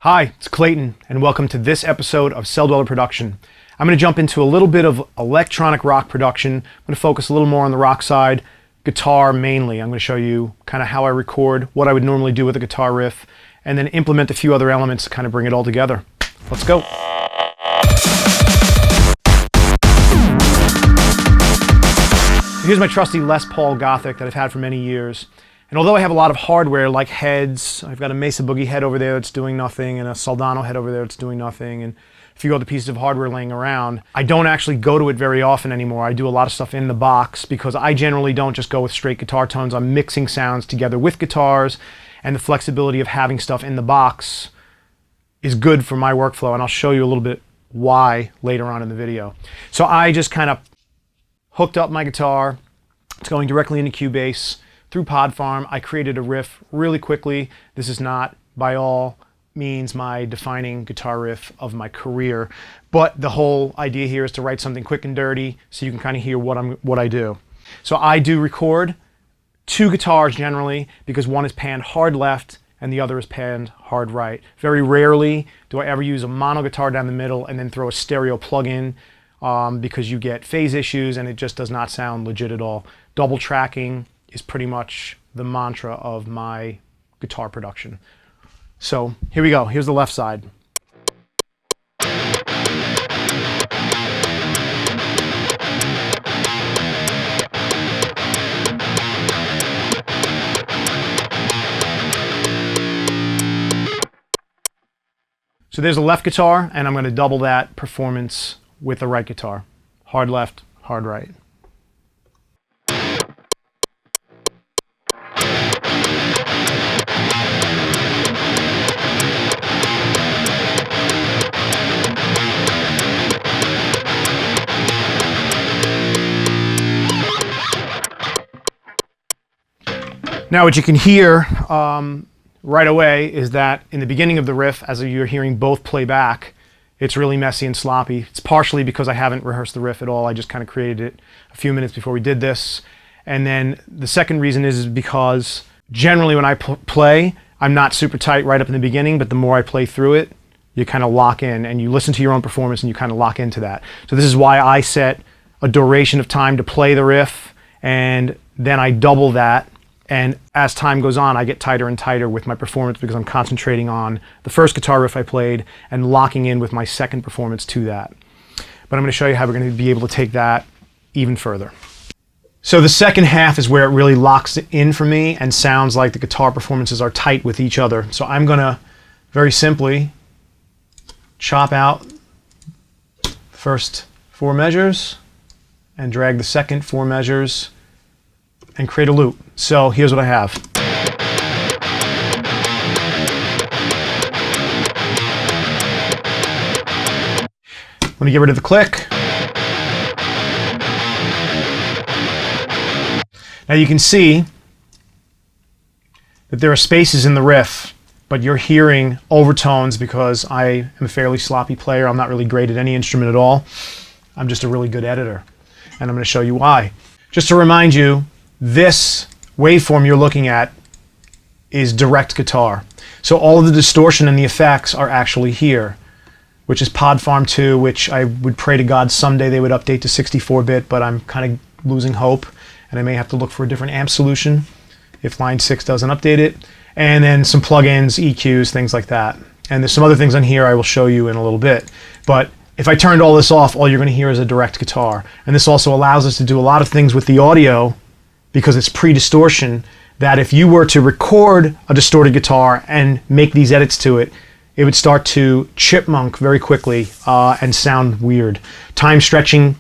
Hi, it's Clayton, and welcome to this episode of Celldweller Production. I'm going to jump into a little bit of electronic rock production. I'm going to focus a little more on the rock side, guitar mainly. I'm going to show you kind of how I record, what I would normally do with a guitar riff, and then implement a few other elements to kind of bring it all together. Let's go. Here's my trusty Les Paul Gothic that I've had for many years. And although I have a lot of hardware like heads, I've got a Mesa Boogie head over there that's doing nothing, and a Soldano head over there that's doing nothing, and a few other pieces of hardware laying around, I don't actually go to it very often anymore. I do a lot of stuff in the box because I generally don't just go with straight guitar tones. I'm mixing sounds together with guitars, and the flexibility of having stuff in the box is good for my workflow, and I'll show you a little bit why later on in the video. So I just kind of hooked up my guitar. It's going directly into Cubase. Through PodFarm, I created a riff really quickly. This is not by all means my defining guitar riff of my career, but the whole idea here is to write something quick and dirty so you can kind of hear what I do. So I do record two guitars generally because one is panned hard left and the other is panned hard right. Very rarely do I ever use a mono guitar down the middle and then throw a stereo plug-in because you get phase issues and it just does not sound legit at all. Double tracking is pretty much the mantra of my guitar production. So here we go. Here's the left side. So there's the left guitar, and I'm going to double that performance with the right guitar. Hard left, hard right. Now what you can hear right away is that in the beginning of the riff, as you're hearing both play back, it's really messy and sloppy. It's partially because I haven't rehearsed the riff at all. I just kind of created it a few minutes before we did this. And then the second reason is because generally when I play, I'm not super tight right up in the beginning, but the more I play through it, you kind of lock in and you listen to your own performance and you kind of lock into that. So this is why I set a duration of time to play the riff, and then I double that. And as time goes on, I get tighter and tighter with my performance because I'm concentrating on the first guitar riff I played and locking in with my second performance to that. But I'm going to show you how we're going to be able to take that even further. So the second half is where it really locks it in for me and sounds like the guitar performances are tight with each other. So I'm going to very simply chop out the first 4 measures and drag the second 4 measures and create a loop. So here's what I have. Let me get rid of the click. Now you can see that there are spaces in the riff, but you're hearing overtones because I am a fairly sloppy player. I'm not really great at any instrument at all. I'm just a really good editor, and I'm going to show you why. Just to remind you, this waveform you're looking at is direct guitar. So all of the distortion and the effects are actually here, which is PodFarm 2, which I would pray to God someday they would update to 64-bit, but I'm kind of losing hope, and I may have to look for a different amp solution if Line 6 doesn't update it. And then some plugins, EQs, things like that. And there's some other things on here I will show you in a little bit. But if I turned all this off, all you're going to hear is a direct guitar. And this also allows us to do a lot of things with the audio because it's pre-distortion, that if you were to record a distorted guitar and make these edits to it, it would start to chipmunk very quickly and sound weird. Time stretching,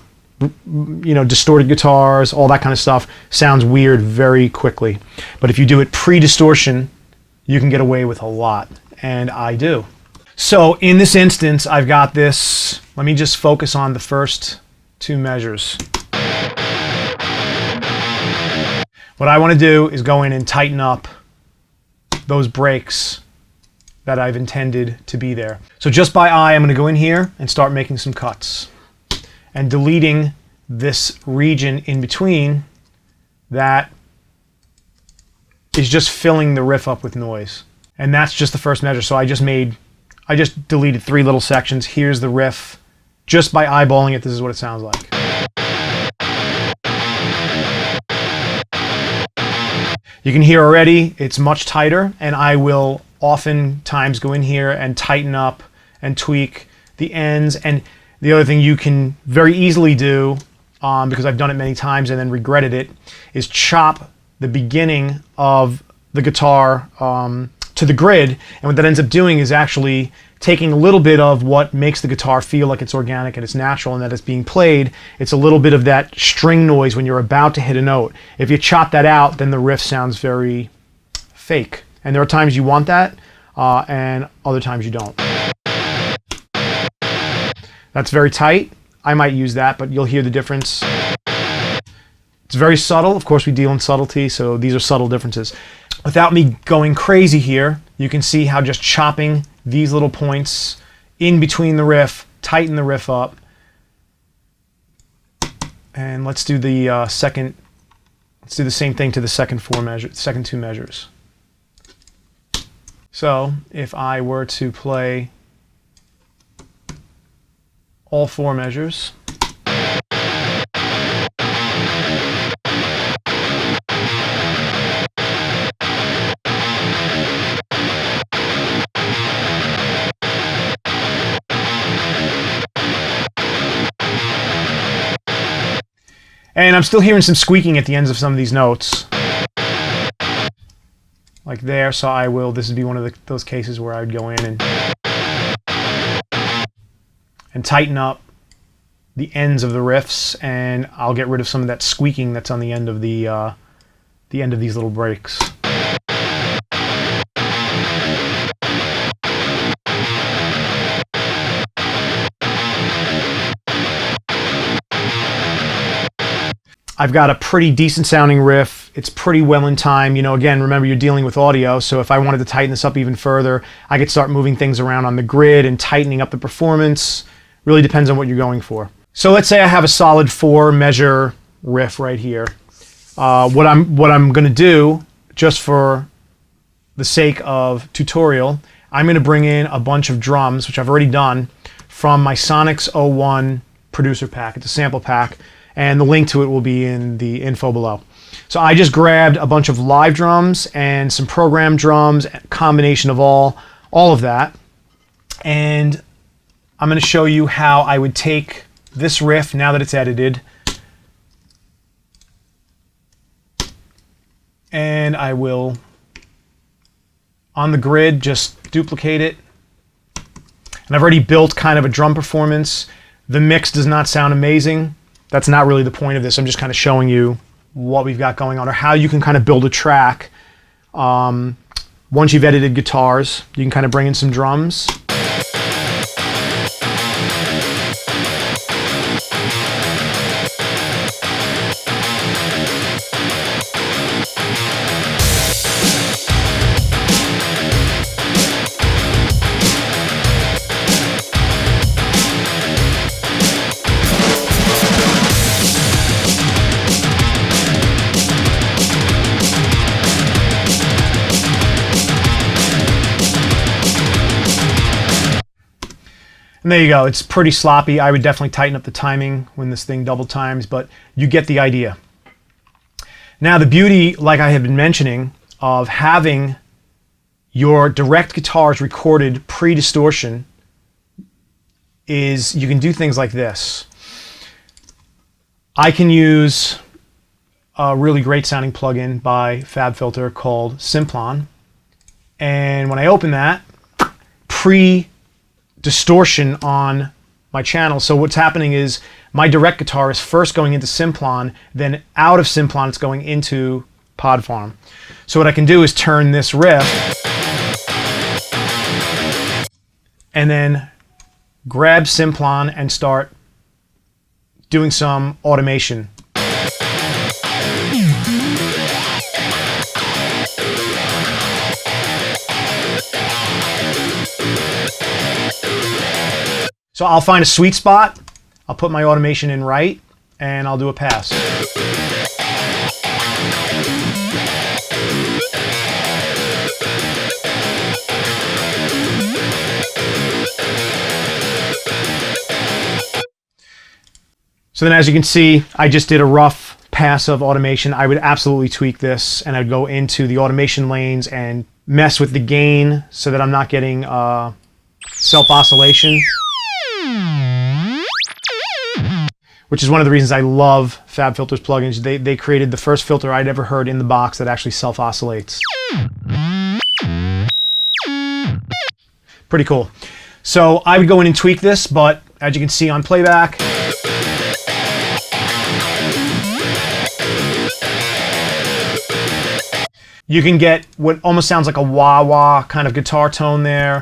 distorted guitars, all that kind of stuff sounds weird very quickly. But if you do it pre-distortion, you can get away with a lot, and I do. So in this instance, I've got this. Let me just focus on the first 2 measures. What I want to do is go in and tighten up those breaks that I've intended to be there. So just by eye, I'm going to go in here and start making some cuts and deleting this region in between that is just filling the riff up with noise. And that's just the first measure. So I just made I just deleted 3 little sections. Here's the riff. Just by eyeballing it, this is what it sounds like. You can hear already it's much tighter, and I will oftentimes go in here and tighten up and tweak the ends. And the other thing you can very easily do, because I've done it many times and then regretted it, is chop the beginning of the guitar to the grid. And what that ends up doing is actually taking a little bit of what makes the guitar feel like it's organic and it's natural and that it's being played. It's a little bit of that string noise when you're about to hit a note. If you chop that out, then the riff sounds very fake. And there are times you want that, and other times you don't. That's very tight. I might use that, but you'll hear the difference. It's very subtle. Of course, we deal in subtlety, so these are subtle differences. Without me going crazy here, you can see how just chopping these little points in between the riff, tighten the riff up. And let's do the let's do the same thing to the second 2 measures. So if I were to play all 4 measures, and I'm still hearing some squeaking at the ends of some of these notes, like there. So I will. This would be one of those cases where I would go in and tighten up the ends of the riffs, and I'll get rid of some of that squeaking that's on the end of the end of these little breaks. I've got a pretty decent sounding riff. It's pretty well in time. You know, again, remember you're dealing with audio, so if I wanted to tighten this up even further, I could start moving things around on the grid and tightening up the performance. Really depends on what you're going for. So let's say I have a solid 4 measure riff right here. What I'm going to do, just for the sake of tutorial, I'm going to bring in a bunch of drums, which I've already done, from my Sonix 01 producer pack. It's a sample pack, and the link to it will be in the info below. So I just grabbed a bunch of live drums and some programmed drums, a combination of all of that, and I'm going to show you how I would take this riff, now that it's edited, and I will, on the grid, just duplicate it. And I've already built kind of a drum performance. The mix does not sound amazing. That's not really the point of this. I'm just kind of showing you what we've got going on, or how you can kind of build a track. Once you've edited guitars, you can kind of bring in some drums. And there you go. It's pretty sloppy. I would definitely tighten up the timing when this thing double times, but you get the idea. Now the beauty, like I have been mentioning, of having your direct guitars recorded pre-distortion is you can do things like this. I can use a really great sounding plugin by FabFilter called Simplon, and when I open that, pre-distortion on my channel. So what's happening is my direct guitar is first going into Simplon, then out of Simplon it's going into PodFarm. So what I can do is turn this riff and then grab Simplon and start doing some automation. So I'll find a sweet spot, I'll put my automation in right, and I'll do a pass. So then as you can see, I just did a rough pass of automation. I would absolutely tweak this, and I'd go into the automation lanes and mess with the gain so that I'm not getting self-oscillation, which is one of the reasons I love FabFilter's plugins. They created the first filter I'd ever heard in the box that actually self-oscillates. Pretty cool. So I would go in and tweak this, but as you can see on playback, you can get what almost sounds like a wah-wah kind of guitar tone there,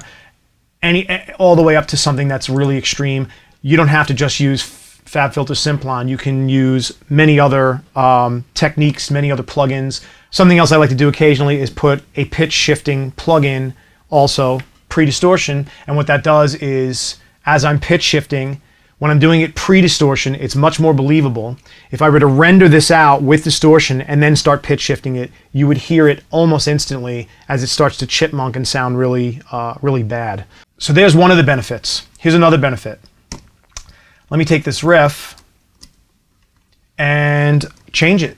all the way up to something that's really extreme. You don't have to just use FabFilter Simplon. You can use many other techniques, many other plugins. Something else I like to do occasionally is put a pitch shifting plugin, also Pre-Distortion, and what that does is, as I'm pitch shifting, when I'm doing it pre-distortion, it's much more believable. If I were to render this out with distortion and then start pitch shifting it, you would hear it almost instantly as it starts to chipmunk and sound really, really bad. So there's one of the benefits. Here's another benefit. Let me take this riff and change it.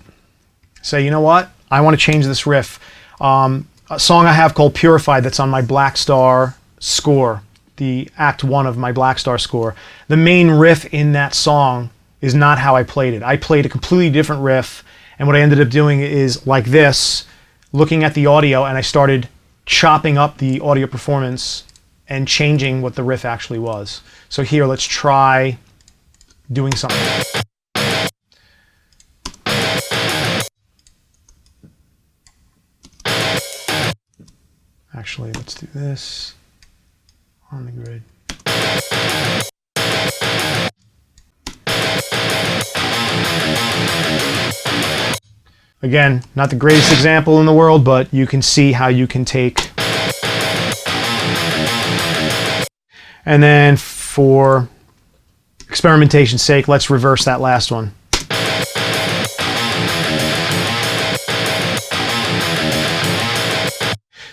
Say, you know what? I want to change this riff. A song I have called Purified that's on my Blackstar score, the Act 1 of my Blackstar score. The main riff in that song is not how I played it. I played a completely different riff, and what I ended up doing is like this, looking at the audio, and I started chopping up the audio performance and changing what the riff actually was. So here, let's try doing something. Actually, let's do this on the grid. Again, not the greatest example in the world, but you can see how you can take. And then for experimentation's sake, let's reverse that last one.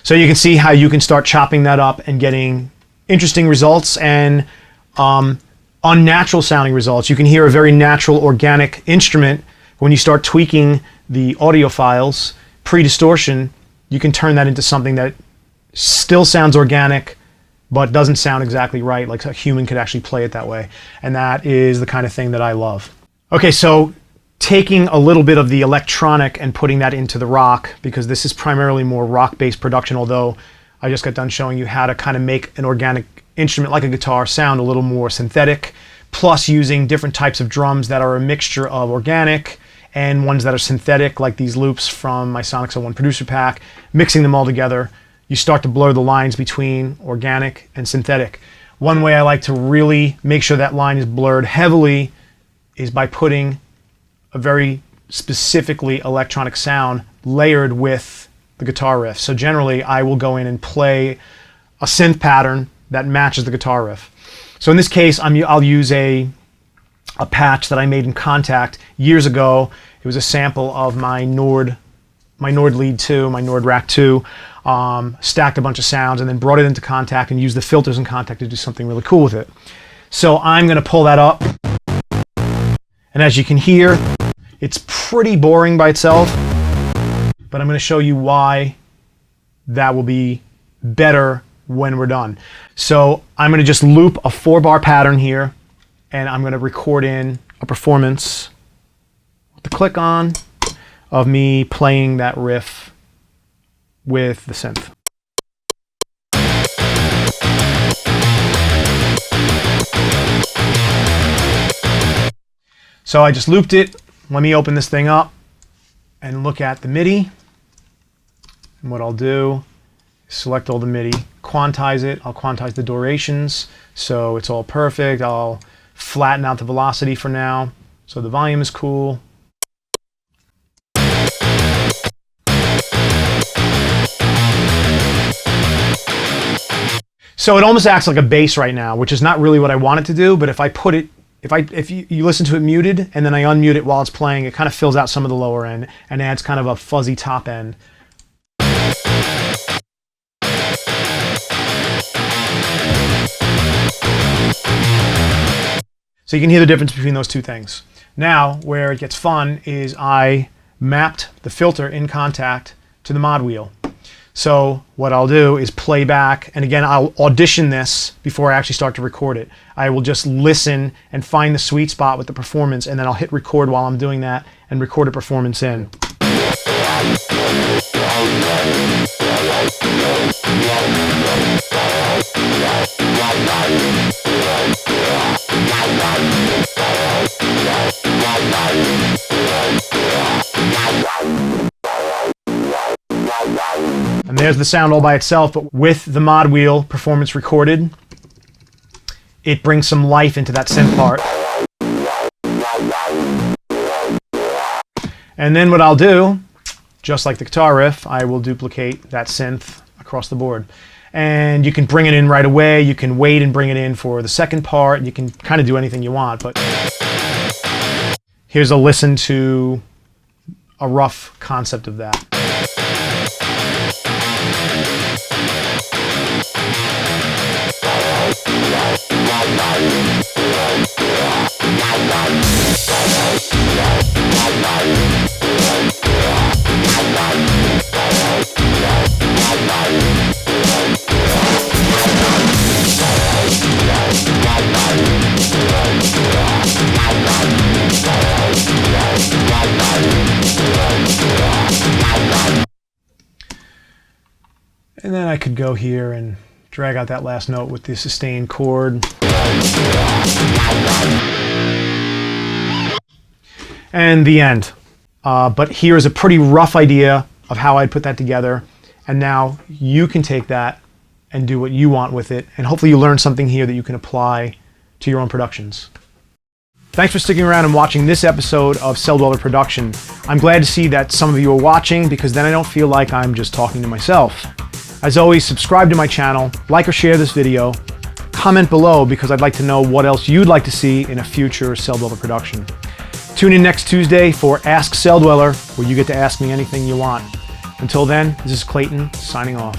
So you can see how you can start chopping that up and getting interesting results and unnatural sounding results. You can hear a very natural, organic instrument. When you start tweaking the audio files, pre-distortion, you can turn that into something that still sounds organic, but doesn't sound exactly right, like a human could actually play it that way. And that is the kind of thing that I love. Okay, so taking a little bit of the electronic and putting that into the rock, because this is primarily more rock-based production, although I just got done showing you how to kind of make an organic instrument like a guitar sound a little more synthetic, plus using different types of drums that are a mixture of organic and ones that are synthetic, like these loops from my Sonix 01 producer pack. Mixing them all together, you start to blur the lines between organic and synthetic. One way I like to really make sure that line is blurred heavily is by putting a very specifically electronic sound layered with the guitar riff. So generally I will go in and play a synth pattern that matches the guitar riff. So in this case, I'll use a patch that I made in Contact years ago. It was a sample of my Nord Lead 2, my Nord Rack 2, stacked a bunch of sounds and then brought it into Contact and used the filters in Contact to do something really cool with it. So I'm going to pull that up, and as you can hear, it's pretty boring by itself, but I'm going to show you why that will be better when we're done. So I'm going to just loop a 4-bar pattern here, and I'm going to record in a performance with the click on of me playing that riff with the synth. So I just looped it. Let me open this thing up and look at the MIDI. And what I'll do is select all the MIDI, quantize it. I'll quantize the durations so it's all perfect. I'll flatten out the velocity for now so the volume is cool. So it almost acts like a bass right now, which is not really what I want it to do, but if I put it, if you listen to it muted and then I unmute it while it's playing, it kind of fills out some of the lower end and adds kind of a fuzzy top end. So you can hear the difference between those two things. Now, where it gets fun is I mapped the filter in Contact to the mod wheel. So what I'll do is play back, and again, I'll audition this before I actually start to record it. I will just listen and find the sweet spot with the performance, and then I'll hit record while I'm doing that and record a performance in. And there's the sound all by itself, but with the mod wheel performance recorded, it brings some life into that synth part. And then what I'll do, just like the guitar riff, I will duplicate that synth across the board. And you can bring it in right away, you can wait and bring it in for the second part, you can kind of do anything you want, but here's a listen to a rough concept of that. And then I could go here and drag out that last note with the sustained chord. And the end. But here is a pretty rough idea of how I'd put that together. And now you can take that and do what you want with it. And hopefully you learn something here that you can apply to your own productions. Thanks for sticking around and watching this episode of Celldweller Production. I'm glad to see that some of you are watching, because then I don't feel like I'm just talking to myself. As always, subscribe to my channel, like or share this video, comment below because I'd like to know what else you'd like to see in a future Celldweller production. Tune in next Tuesday for Ask Celldweller, where you get to ask me anything you want. Until then, this is Clayton signing off.